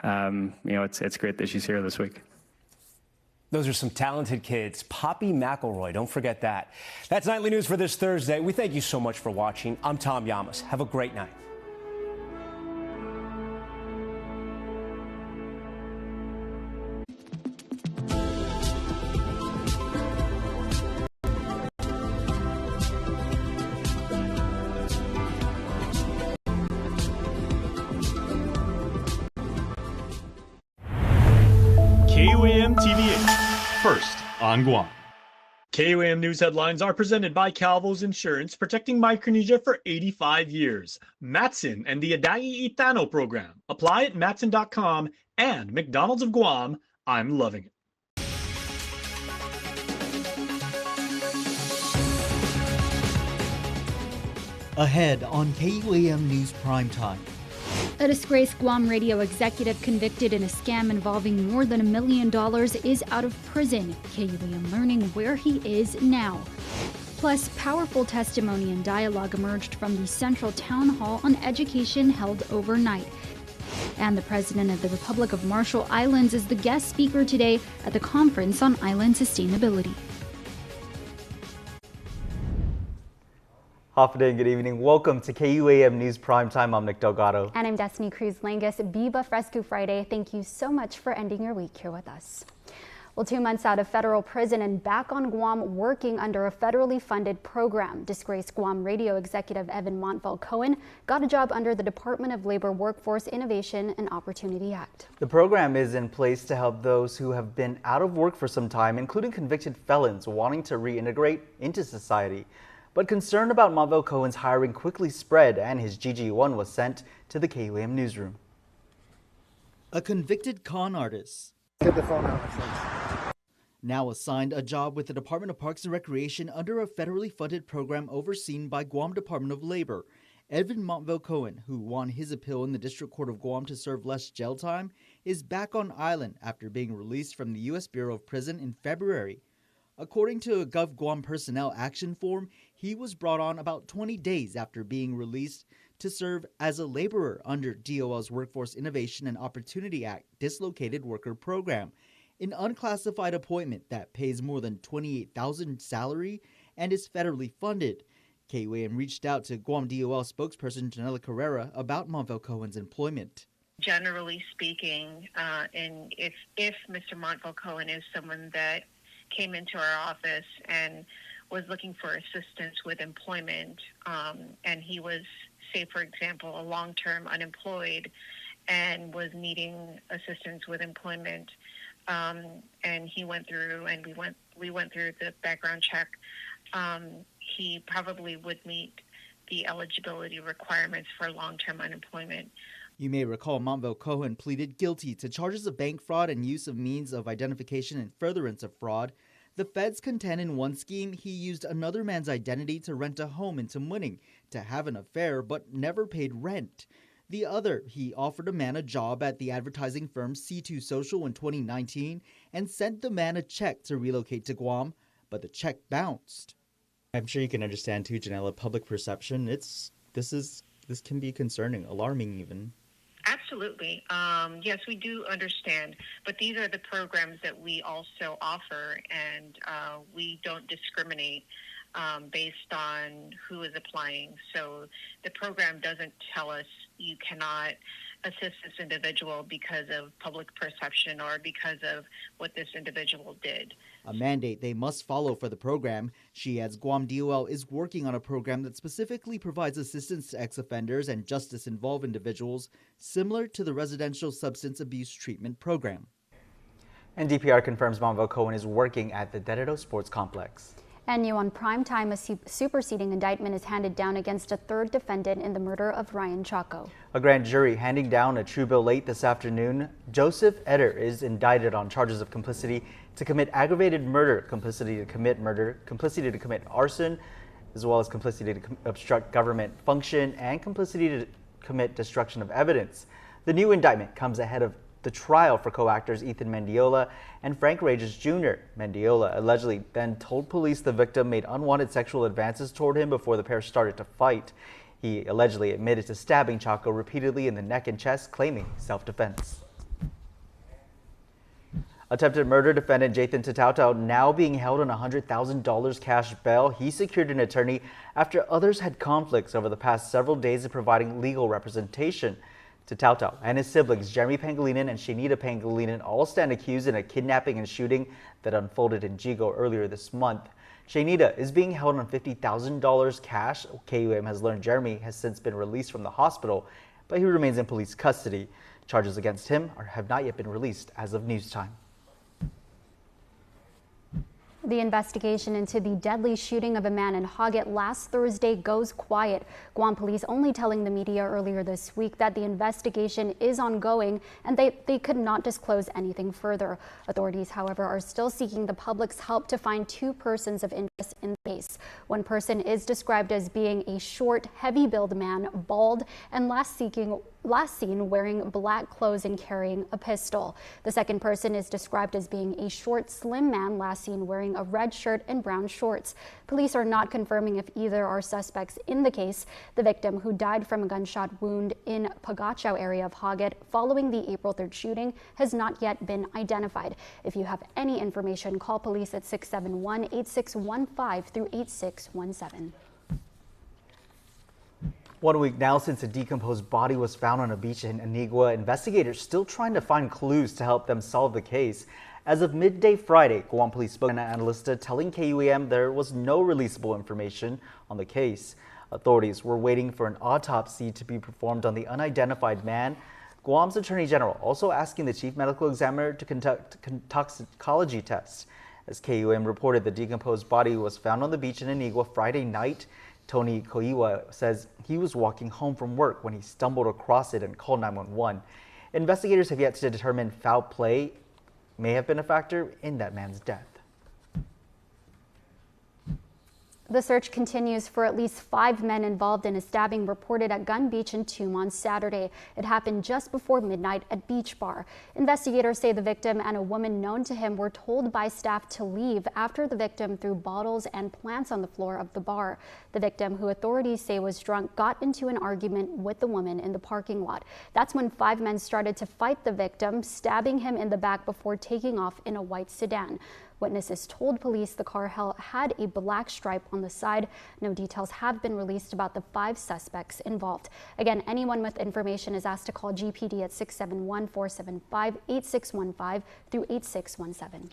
It's great that she's here this week. Those are some talented kids. Poppy McElroy, don't forget that. That's Nightly News for this Thursday. We thank you so much for watching. I'm Tom Yamas. Have a great night. KUAM TV8, first on Guam. KUAM News headlines are presented by Calvo's Insurance, protecting Micronesia for 85 years. Matson and the Adai Itano program. Apply at matson.com and McDonald's of Guam. I'm loving it. Ahead on KUAM News Primetime. A disgraced Guam radio executive convicted in a scam involving more than $1 million is out of prison. KUAM learning where he is now. Plus, powerful testimony and dialogue emerged from the Central Town Hall on education held overnight. And the President of the Republic of Marshall Islands is the guest speaker today at the Conference on Island Sustainability. Hafa and good evening. Welcome to KUAM News Primetime. I'm Nick Delgado. And I'm Destiny Cruz-Langus. Biba Fresco Friday. Thank you so much for ending your week here with us. Well, 2 months out of federal prison and back on Guam working under a federally funded program, disgraced Guam radio executive Evan Montville-Cohen got a job under the Department of Labor Workforce Innovation and Opportunity Act. The program is in place to help those who have been out of work for some time, including convicted felons wanting to reintegrate into society. But concern about Montville-Cohen's hiring quickly spread and his GG1 was sent to the KUAM newsroom. A convicted con artist. Get the phone out. Now assigned a job with the Department of Parks and Recreation under a federally funded program overseen by Guam Department of Labor. Evan Montville-Cohen, who won his appeal in the District Court of Guam to serve less jail time, is back on island after being released from the U.S. Bureau of Prison in February. According to a GovGuam personnel action form, he was brought on about 20 days after being released to serve as a laborer under DOL's Workforce Innovation and Opportunity Act Dislocated Worker Program, an unclassified appointment that pays more than $28,000 salary and is federally funded. KUAM reached out to Guam DOL spokesperson Janela Carrera about Montville-Cohen's employment. Generally speaking, and if Mr. Montville-Cohen is someone that came into our office and was looking for assistance with employment, and he was, say, for example, a long-term unemployed and was needing assistance with employment, and he went through and we went through the background check, he probably would meet the eligibility requirements for long-term unemployment. You may recall Montville-Cohen pleaded guilty to charges of bank fraud and use of means of identification and furtherance of fraud. The feds contend in one scheme he used another man's identity to rent a home in Tamuning to have an affair but never paid rent. The other, he offered a man a job at the advertising firm C2 Social in 2019 and sent the man a check to relocate to Guam, but the check bounced. I'm sure you can understand too, Janela, public perception. This can be concerning, alarming even. Absolutely. Yes, we do understand, but these are the programs that we also offer, and we don't discriminate based on who is applying. So the program doesn't tell us you cannot assist this individual because of public perception or because of what this individual did. A mandate they must follow for the program. She adds Guam DOL is working on a program that specifically provides assistance to ex-offenders and justice-involved individuals, similar to the Residential Substance Abuse Treatment Program. And DPR confirms Montville-Cohen is working at the Dededo Sports Complex. And new on primetime, a superseding indictment is handed down against a third defendant in the murder of Ryan Chaco. A grand jury handing down a true bill late this afternoon. Joseph Eder is indicted on charges of complicity to commit aggravated murder, complicity to commit murder, complicity to commit arson, as well as complicity to obstruct government function and complicity to commit destruction of evidence. The new indictment comes ahead of the trial for co-actors Ethan Mendiola and Frank Regis Jr. Mendiola allegedly then told police the victim made unwanted sexual advances toward him before the pair started to fight. He allegedly admitted to stabbing Chaco repeatedly in the neck and chest, claiming self-defense. Attempted murder defendant Jathan Tatautau now being held on $100,000 cash bail. He secured an attorney after others had conflicts over the past several days of providing legal representation. Tatautau and his siblings Jeremy Pangilinan and Shanita Pangilinan all stand accused in a kidnapping and shooting that unfolded in Jigo earlier this month. Shanita is being held on $50,000 cash. KUAM has learned Jeremy has since been released from the hospital, but he remains in police custody. Charges against him have not yet been released as of news time. The investigation into the deadly shooting of a man in Hagat last Thursday goes quiet. Guam police only telling the media earlier this week that the investigation is ongoing and they could not disclose anything further. Authorities, however, are still seeking the public's help to find two persons of interest in the case. One person is described as being a short, heavy-built man, bald, and last seen wearing black clothes and carrying a pistol. The second person is described as being a short, slim man, last seen wearing a red shirt and brown shorts. Police are not confirming if either are suspects in the case. The victim, who died from a gunshot wound in Pagachao area of Hagat following the April 3rd shooting, has not yet been identified. If you have any information, call police at 671-8615 through 8617. 1 week now since a decomposed body was found on a beach in Anigua, investigators still trying to find clues to help them solve the case. As of midday Friday, Guam police spoke to an analyst telling KUAM there was no releasable information on the case. Authorities were waiting for an autopsy to be performed on the unidentified man. Guam's Attorney General also asking the chief medical examiner to conduct toxicology tests. As KUAM reported, the decomposed body was found on the beach in Anigua Friday night. Tony Koiwa says he was walking home from work when he stumbled across it and called 911. Investigators have yet to determine foul play may have been a factor in that man's death. The search continues for at least 5 men involved in a stabbing reported at Gun Beach in Tum on Saturday. It happened just before midnight at Beach Bar. Investigators say the victim and a woman known to him were told by staff to leave after the victim threw bottles and plants on the floor of the bar. The victim, who authorities say was drunk, got into an argument with the woman in the parking lot. That's when 5 men started to fight the victim, stabbing him in the back before taking off in a white sedan. Witnesses told police the car had a black stripe on the side. No details have been released about the 5 suspects involved. Again, anyone with information is asked to call GPD at 671-475-8615 through 8617.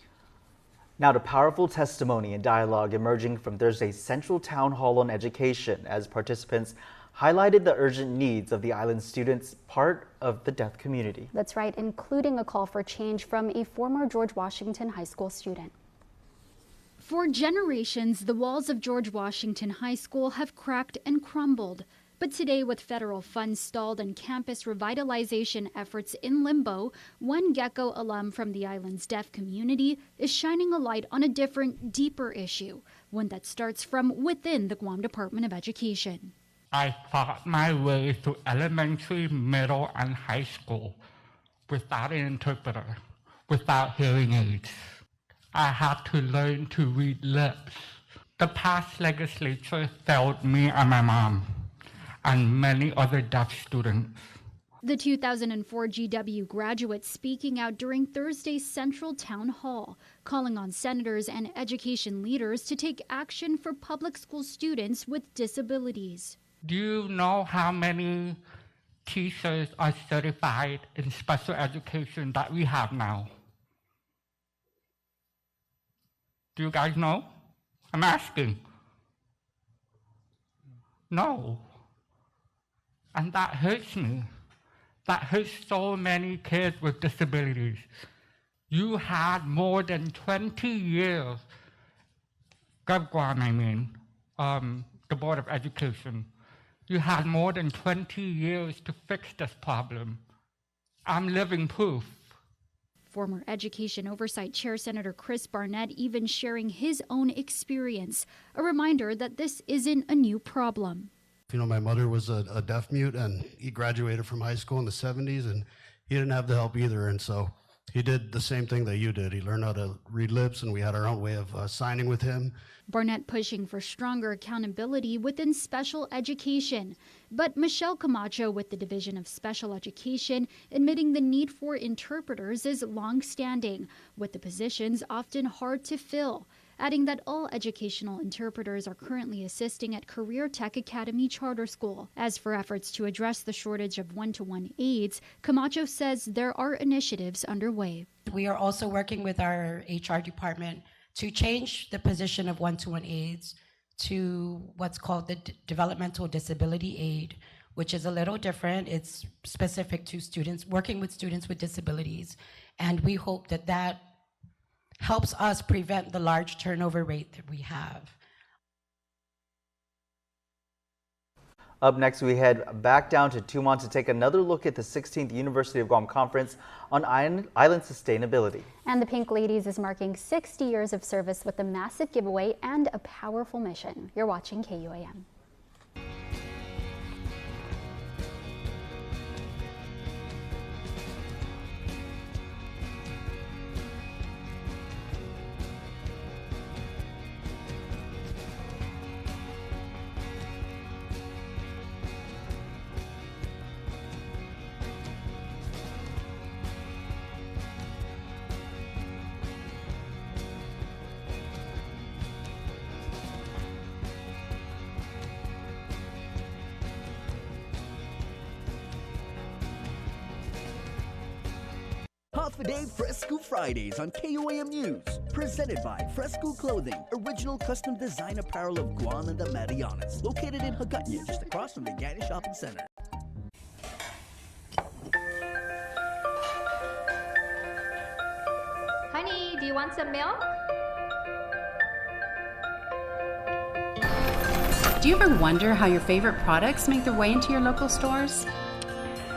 Now to powerful testimony and dialogue emerging from Thursday's Central Town Hall on Education as participants highlighted the urgent needs of the island students, part of the deaf community. That's right, including a call for change from a former George Washington High School student. For generations, the walls of George Washington High School have cracked and crumbled. But today, with federal funds stalled and campus revitalization efforts in limbo, one Gecko alum from the island's deaf community is shining a light on a different, deeper issue, one that starts from within the Guam Department of Education. I fought my way through elementary, middle, and high school without an interpreter, without hearing aids. I had to learn to read lips. The past legislature failed me and my mom, and many other deaf students. The 2004 GW graduate speaking out during Thursday's Central Town Hall, calling on senators and education leaders to take action for public school students with disabilities. Do you know how many teachers are certified in special education that we have now? Do you guys know? I'm asking. No. And that hurts me. That hurts so many kids with disabilities. You had more than 20 years, GovGuam, the Board of Education. You had more than 20 years to fix this problem. I'm living proof. Former Education Oversight Chair Senator Chris Barnett even sharing his own experience, a reminder that this isn't a new problem. You know, my mother was a deaf mute, and he graduated from high school in the 70s, and he didn't have the help either. And so He did the same thing that you did. He learned how to read lips, and we had our own way of signing with him. Barnett pushing for stronger accountability within special education. But Michelle Camacho with the Division of Special Education admitting the need for interpreters is long-standing, with the positions often hard to fill, adding that all educational interpreters are currently assisting at Career Tech Academy Charter School. As for efforts to address the shortage of one-to-one aides, Camacho says there are initiatives underway. We are also working with our HR department to change the position of one-to-one aides to what's called the developmental disability aide, which is a little different. It's specific to students, working with students with disabilities. And we hope that that helps us prevent the large turnover rate that we have. Up next, we head back down to Tumon to take another look at the 16th University of Guam Conference on Island Sustainability. And the Pink Ladies is marking 60 years of service with a massive giveaway and a powerful mission. You're watching KUAM. Half a Day Fresco Fridays on KUAM News. Presented by Fresco Clothing, original custom design apparel of Guam and the Marianas. Located in Hagat, just across from the Gatti Shopping Center. Honey, do you want some milk? Do you ever wonder how your favorite products make their way into your local stores?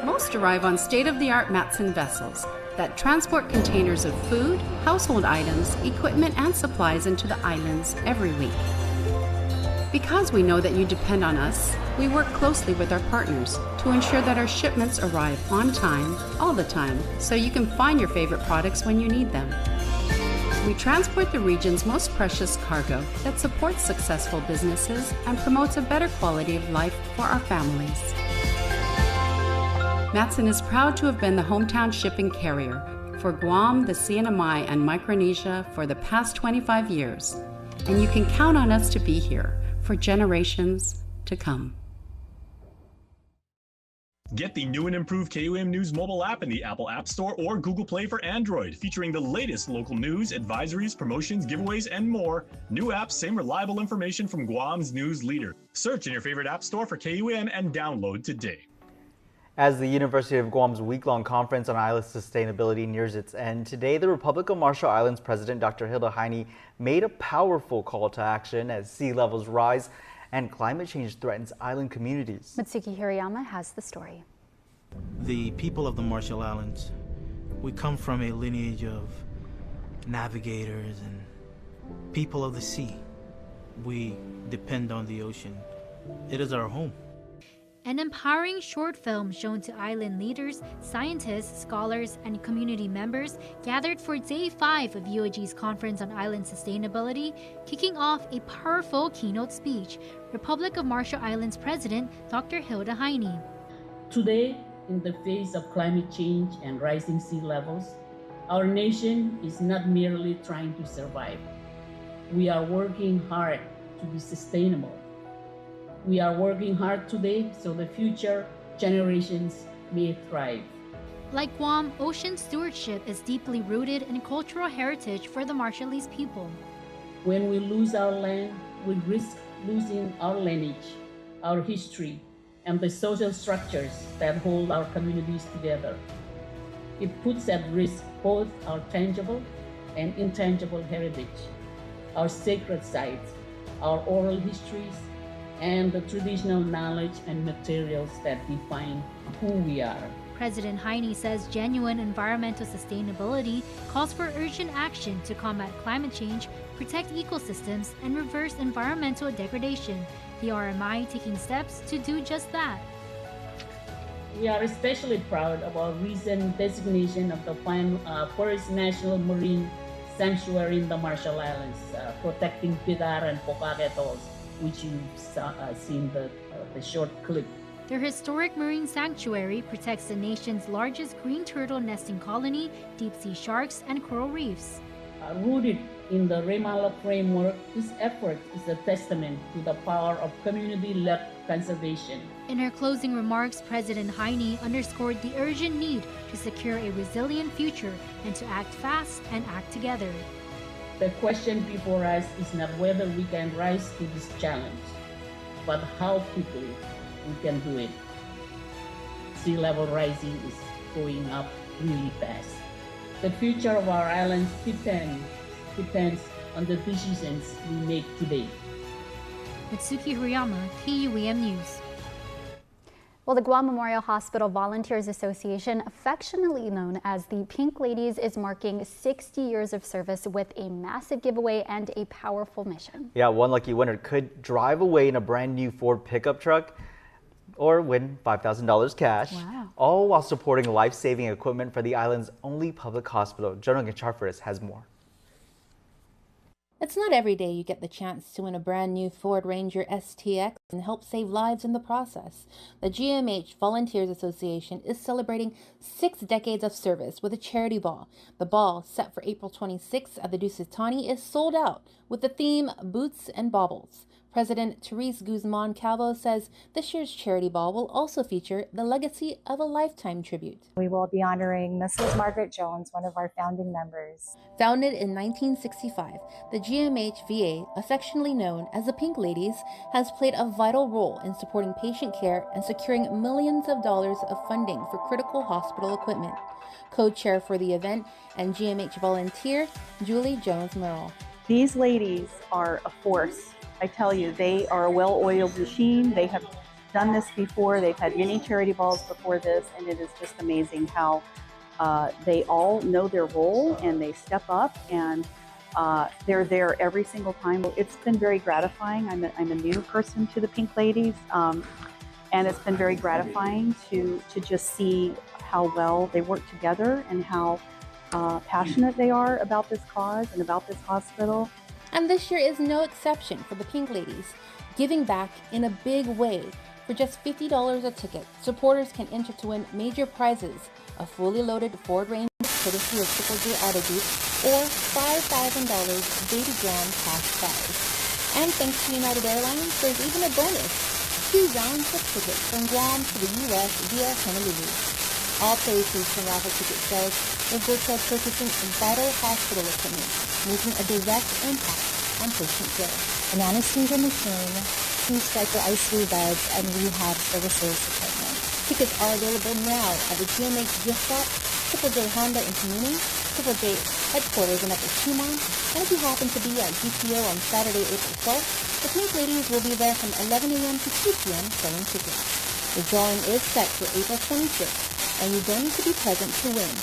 Most arrive on state-of-the-art Matson vessels that transport containers of food, household items, equipment, and supplies into the islands every week. Because we know that you depend on us, we work closely with our partners to ensure that our shipments arrive on time, all the time, so you can find your favorite products when you need them. We transport the region's most precious cargo that supports successful businesses and promotes a better quality of life for our families. Matson is proud to have been the hometown shipping carrier for Guam, the CNMI, and Micronesia for the past 25 years, and you can count on us to be here for generations to come. Get the new and improved KUAM News mobile app in the Apple App Store or Google Play for Android, featuring the latest local news, advisories, promotions, giveaways, and more. New apps, same reliable information from Guam's news leader. Search in your favorite app store for KUAM and download today. As the University of Guam's week-long conference on island sustainability nears its end, today the Republic of Marshall Islands President Dr. Hilda Heine made a powerful call to action as sea levels rise and climate change threatens island communities. Mitsuki Hirayama has the story. The people of the Marshall Islands, we come from a lineage of navigators and people of the sea. We depend on the ocean. It is our home. An empowering short film shown to island leaders, scientists, scholars, and community members gathered for Day 5 of UOG's Conference on Island Sustainability, kicking off a powerful keynote speech. Republic of Marshall Islands President Dr. Hilda Heine. Today, in the face of climate change and rising sea levels, our nation is not merely trying to survive. We are working hard to be sustainable. We are working hard today so the future generations may thrive. Like Guam, ocean stewardship is deeply rooted in cultural heritage for the Marshallese people. When we lose our land, we risk losing our lineage, our history, and the social structures that hold our communities together. It puts at risk both our tangible and intangible heritage, our sacred sites, our oral histories, and the traditional knowledge and materials that define who we are. President Heine says genuine environmental sustainability calls for urgent action to combat climate change, protect ecosystems, and reverse environmental degradation. The RMI taking steps to do just that. We are especially proud of our recent designation of the first national marine sanctuary in the Marshall Islands, protecting Pilar and Pocag atolls, which you've seen the short clip. Their historic marine sanctuary protects the nation's largest green turtle nesting colony, deep-sea sharks, and coral reefs. Rooted in the Ramallah framework, this effort is a testament to the power of community-led conservation. In her closing remarks, President Heine underscored the urgent need to secure a resilient future and to act fast and act together. The question before us is not whether we can rise to this challenge, but how quickly we can do it. Sea level rising is going up really fast. The future of our islands depends on the decisions we make today. Mitsuki Hirayama, KUAM News. Well, the Guam Memorial Hospital Volunteers Association, affectionately known as the Pink Ladies, is marking 60 years of service with a massive giveaway and a powerful mission. Yeah, one lucky winner could drive away in a brand new Ford pickup truck or win $5,000 cash, wow, all while supporting life-saving equipment for the island's only public hospital. Jonah Gacharfaris has more. It's not every day you get the chance to win a brand new Ford Ranger STX and help save lives in the process. The GMH Volunteers Association is celebrating 6 decades of service with a charity ball. The ball, set for April 26th at the Dusitani, is sold out with the theme Boots and Baubles. President Therese Guzman Calvo says this year's charity ball will also feature the legacy of a lifetime tribute. We will be honoring Mrs. Margaret Jones, one of our founding members. Founded in 1965, the GMH VA, affectionately known as the Pink Ladies, has played a vital role in supporting patient care and securing millions of dollars of funding for critical hospital equipment. Co-chair for the event and GMH volunteer, Julie Jones-Merrill. These ladies are a force. I tell you, they are a well-oiled machine. They have done this before. They've had many charity balls before this, and it is just amazing how they all know their role and they step up, and they're there every single time. It's been very gratifying. I'm a new person to the Pink Ladies, and it's been very gratifying to just see how well they work together and how passionate they are about this cause and about this hospital. And this year is no exception for the Pink Ladies, giving back in a big way. For just $50 a ticket, supporters can enter to win major prizes, a fully loaded Ford Ranger courtesy of Triple J Auto Group, or $5,000 Baby Grand cash prize. And thanks to United Airlines, there's even a bonus, 2 round-trip tickets from Guam to the U.S. via Honolulu. All proceeds from raffle ticket sales will go toward purchasing vital hospital equipment, making a direct impact on patient care. An anesthesia machine, 2 striker ICU beds, and rehab services equipment. Tickets are available now at the GMH gift shop, Triple J Honda in Community, Triple J headquarters in Upper Tumon, and if you happen to be at GPO on Saturday, April 12th, the Pink Ladies will be there from 11 a.m. to 2 p.m. selling tickets. The drawing is set for April 26th. And you don't need to be present to win.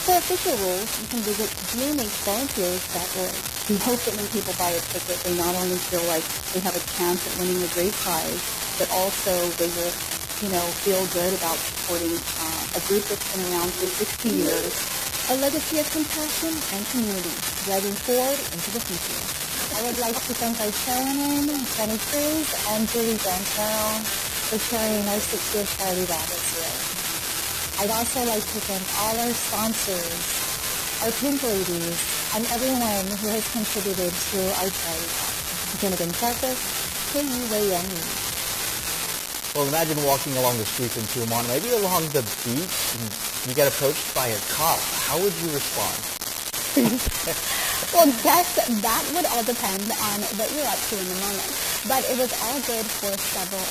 For official rules, you can visit gmhvolunteers.org. We hope that when people buy a ticket, they not only feel like they have a chance at winning a great prize, but also they will, feel good about supporting a group that's been around for 60 years. A legacy of compassion and community, driving forward into the future. I would like to thank our chairwoman, Jenny Cruz, and Julie Jones-Merrill for carrying our 6-year charity ball this year. I'd also like to thank all our sponsors, our Pink Ladies, and everyone who has contributed to our charity ball. Jonathan Charcas, KUAM News. Well, imagine walking along the streets in Tumon, maybe along the beach, and you get approached by a cop. How would you respond? Well, guess that would all depend on what you're up to in the moment. But it was all good for several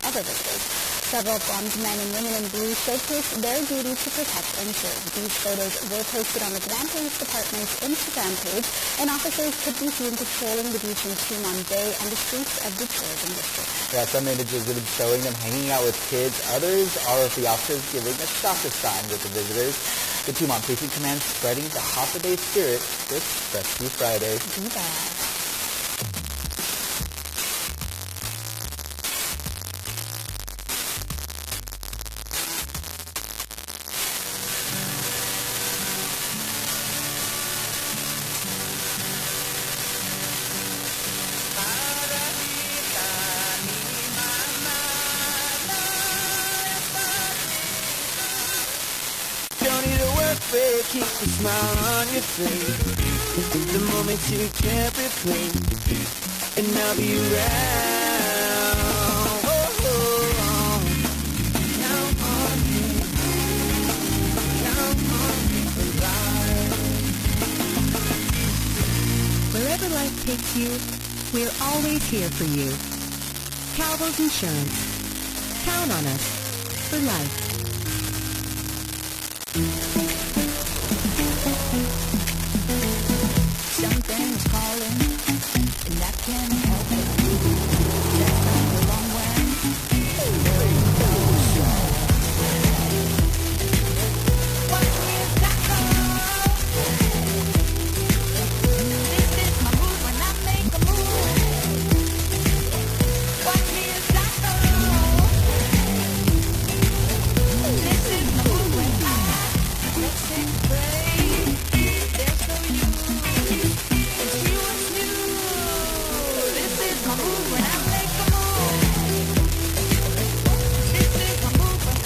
other visitors. Several Guam's men and women in blue showcased their duty to protect and serve. These photos were posted on the Guam Police Department's Instagram page, and officers could be seen patrolling the beach in Tumon Bay and the streets of the tourism district. Yeah, some images have been showing them hanging out with kids. Others are of the officers giving a soccer sign with the visitors. The Tumon Precinct Command spreading the holiday spirit this Rescue Friday. afraid, keep the smile on your face. The moment you can't replace, and I'll be around. Oh, oh, oh. Count on me, count on me for life. Wherever life takes you, we're always here for you. Calvo's Insurance. Count on us for life. Something's calling, and I can't help it. That's not the long way. Watch me as I go. This is my mood when I make a move. Watch me as I go. This is my mood when I let's it play. There's no use. And see what's new. This is my move when I make a move. This is my move when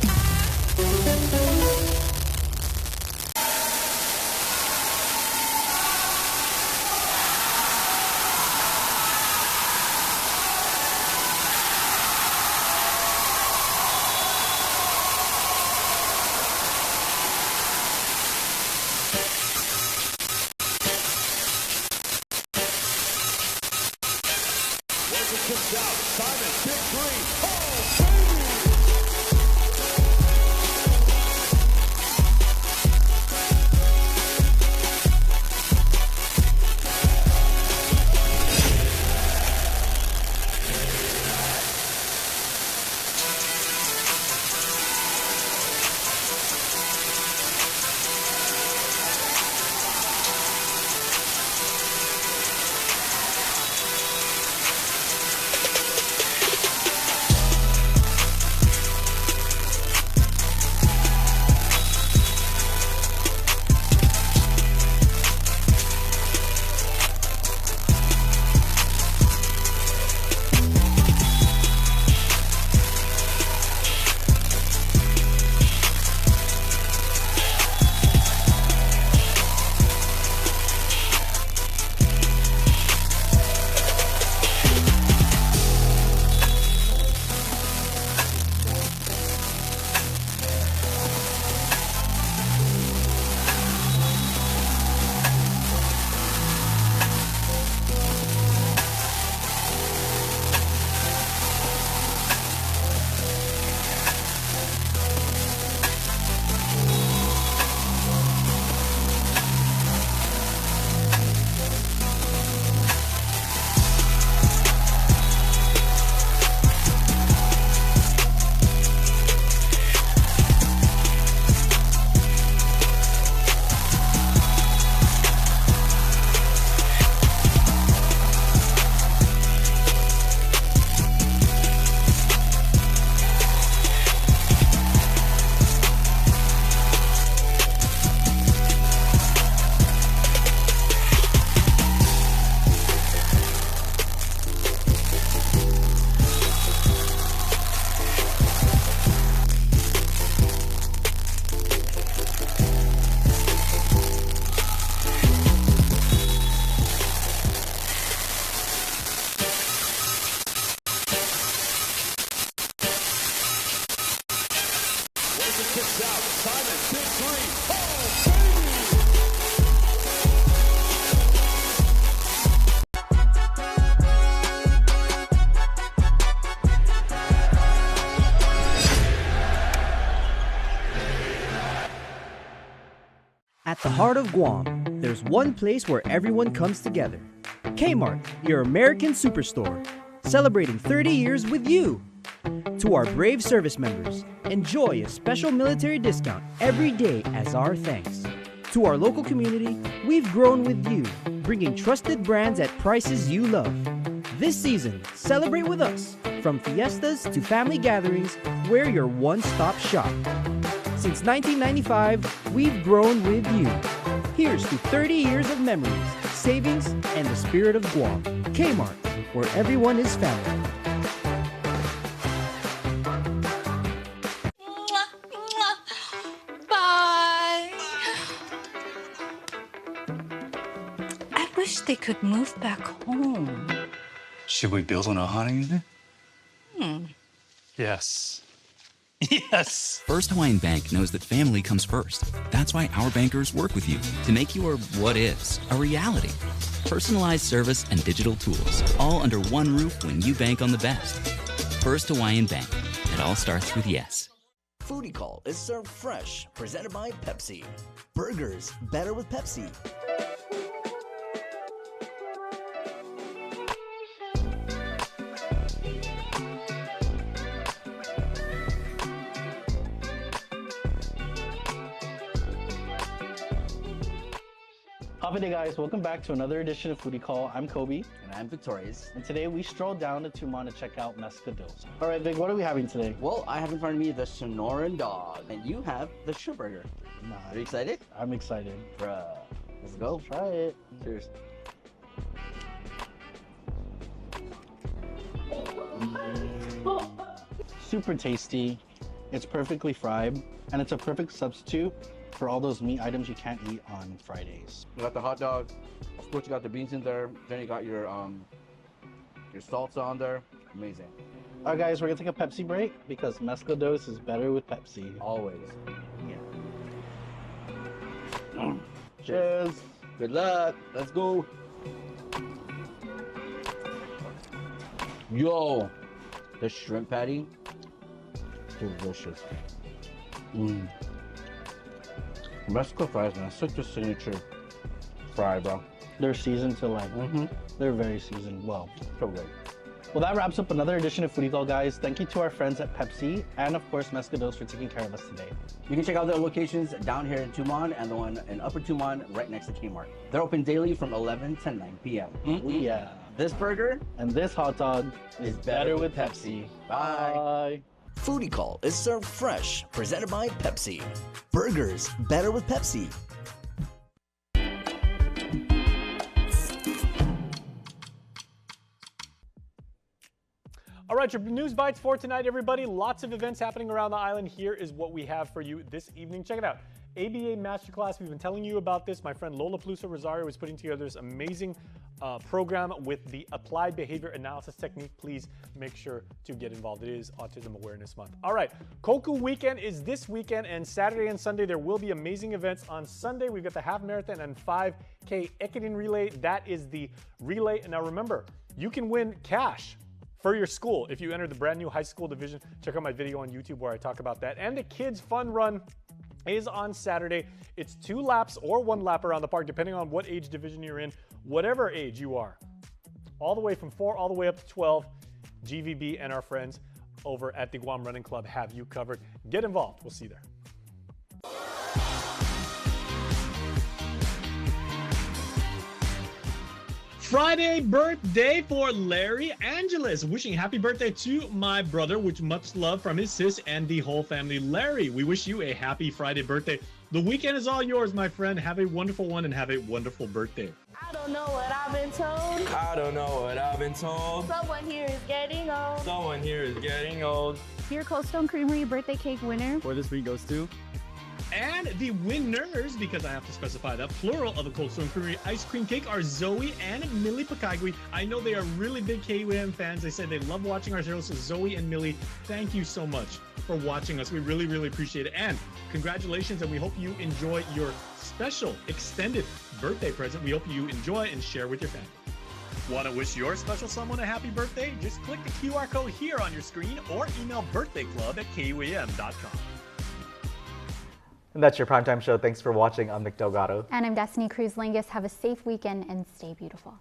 At the heart of Guam, there's one place where everyone comes together. Kmart, your American superstore, celebrating 30 years with you. To our brave service members, enjoy a special military discount every day as our thanks. To our local community, we've grown with you, bringing trusted brands at prices you love. This season, celebrate with us. From fiestas to family gatherings, we're your one-stop shop. Since 1995, we've grown with you. Here's to 30 years of memories, savings, and the spirit of Guam. Kmart, where everyone is family. Bye. I wish they could move back home. Should we build on our honeymoon? Yes. Yes! First Hawaiian Bank knows that family comes first. That's why our bankers work with you to make your what-ifs a reality. Personalized service and digital tools, all under one roof when you bank on the best. First Hawaiian Bank. It all starts with yes. Foodie Call is served fresh, presented by Pepsi. Burgers better with Pepsi. Happy day, guys. Welcome back to another edition of Foodie Call. I'm Kobe. And I'm Victorious. And today we strolled down to Tumon to check out Mescados. All right, Vic, what are we having today? Well, I have in front of me the Sonoran Dog, and you have the Shrimp Burger. Nice. Are you excited? I'm excited. Bruh. Let's go. Let's try it. Cheers. Super tasty. It's perfectly fried, and it's a perfect substitute for all those meat items you can't eat on Fridays. You got the hot dog. Of course, you got the beans in there. Then you got your salsa on there. Amazing. All right, guys, we're gonna take a Pepsi break because Mescados is better with Pepsi. Always. Yeah. Cheers. Good luck. Let's go. Yo, the shrimp patty, delicious. Mexico fries, man, such a signature fry, bro. They're seasoned to like, they're very seasoned well. So good. Well, that wraps up another edition of Foodie Call, guys. Thank you to our friends at Pepsi and, of course, Mescados for taking care of us today. You can check out their locations down here in Tumon and the one in Upper Tumon right next to Kmart. They're open daily from 11 to 9 p.m. Yeah. This burger and this hot dog is better with Pepsi. Bye. Foodie Call is served fresh, presented by Pepsi. Burgers better with Pepsi. All right, your news bites for tonight, everybody. Lots of events happening around the island. Here is what we have for you this evening. Check it out. ABA Masterclass. We've been telling you about this. My friend Lola Plusa Rosario is putting together this amazing program with the Applied Behavior Analysis Technique. Please make sure to get involved. It is Autism Awareness Month. All right, Koku Weekend is this weekend, and Saturday and Sunday there will be amazing events. On Sunday, we've got the half marathon and 5K Ekidin Relay. That is the relay. And now remember, you can win cash for your school if you enter the brand new high school division. Check out my video on YouTube where I talk about that. And the Kids Fun Run is on Saturday. It's 2 laps or 1 lap around the park, depending on what age division you're in, whatever age you are. All the way from 4 all the way up to 12, GVB and our friends over at the Guam Running Club have you covered. Get involved. We'll see you there. Friday birthday for Larry Angeles. Wishing happy birthday to my brother, with much love from his sis and the whole family. Larry, we wish you a happy Friday birthday. The weekend is all yours, my friend. Have a wonderful one and have a wonderful birthday. I don't know what I've been told. I don't know what I've been told. Someone here is getting old. Someone here is getting old. Your Cold Stone Creamery birthday cake winner for this week goes to... And the winners, because I have to specify that, plural of the Cold Stone Creamery ice cream cake are Zoe and Millie Pakagui. I know they are really big KUAM fans. They said they love watching our shows. So Zoe and Millie, thank you so much for watching us. We really, really appreciate it. And congratulations, and we hope you enjoy your special extended birthday present. We hope you enjoy and share with your family. Want to wish your special someone a happy birthday? Just click the QR code here on your screen or email birthdayclub@kuam.com. And that's your primetime show. Thanks for watching. I'm Nick Delgado. And I'm Destiny Cruz-Lingus. Have a safe weekend and stay beautiful.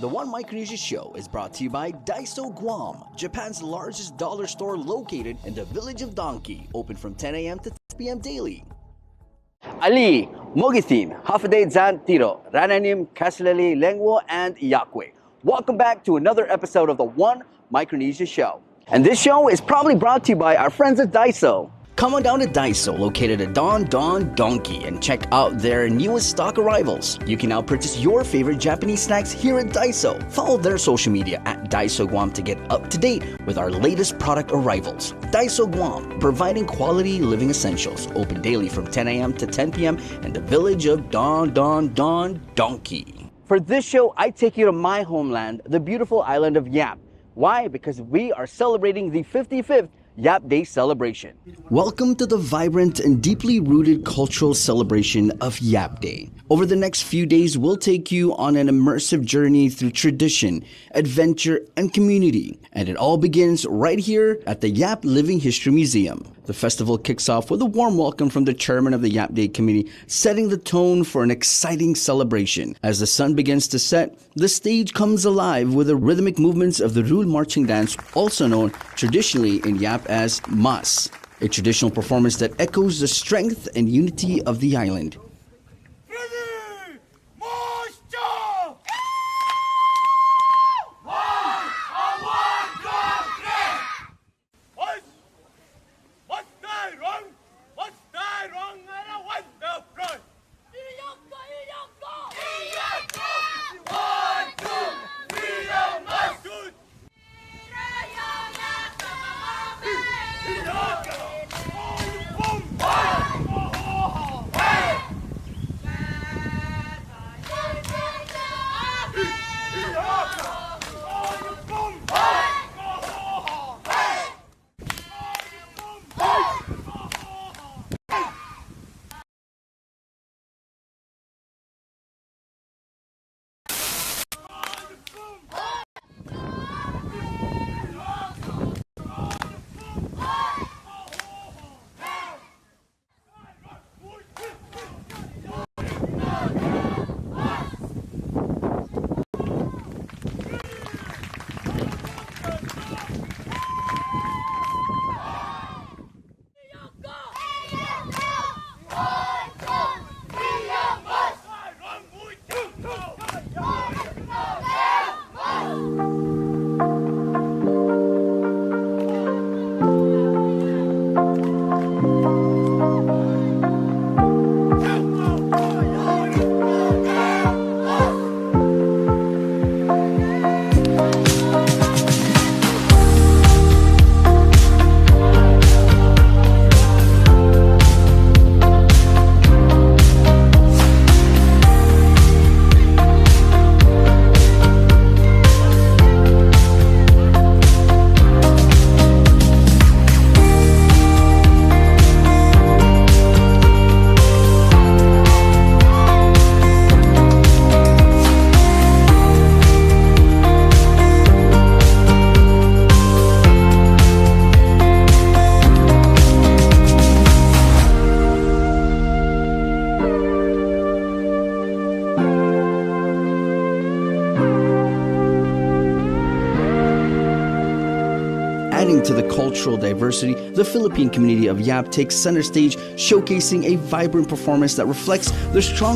The One Micronesia Show is brought to you by Daiso Guam, Japan's largest dollar store located in the village of Donkey, open from 10 a.m. to 6 p.m. daily. Ali, Mogithin, Hafade Zan Tiro, Rananim, Kaslali, Lengwo, and Yakwe. Welcome back to another episode of the One Micronesia Show. And this show is proudly brought to you by our friends at Daiso. Come on down to Daiso, located at Don Don Donkey, and check out their newest stock arrivals. You can now purchase your favorite Japanese snacks here at Daiso. Follow their social media at Daiso Guam to get up to date with our latest product arrivals. Daiso Guam, providing quality living essentials. Open daily from 10 a.m. to 10 p.m. in the village of Don Don Don Donkey. For this show, I take you to my homeland, the beautiful island of Yap. Why? Because we are celebrating the 55th Yap Day celebration. Welcome to the vibrant and deeply rooted cultural celebration of Yap Day. Over the next few days, we'll take you on an immersive journey through tradition, adventure, and community. And it all begins right here at the Yap Living History Museum. The festival kicks off with a warm welcome from the chairman of the Yap Day Committee, setting the tone for an exciting celebration. As the sun begins to set, the stage comes alive with the rhythmic movements of the Rule Marching Dance, also known traditionally in Yap as Mas, a traditional performance that echoes the strength and unity of the island. Adding to the cultural diversity, the Philippine community of Yap takes center stage, showcasing a vibrant performance that reflects the strong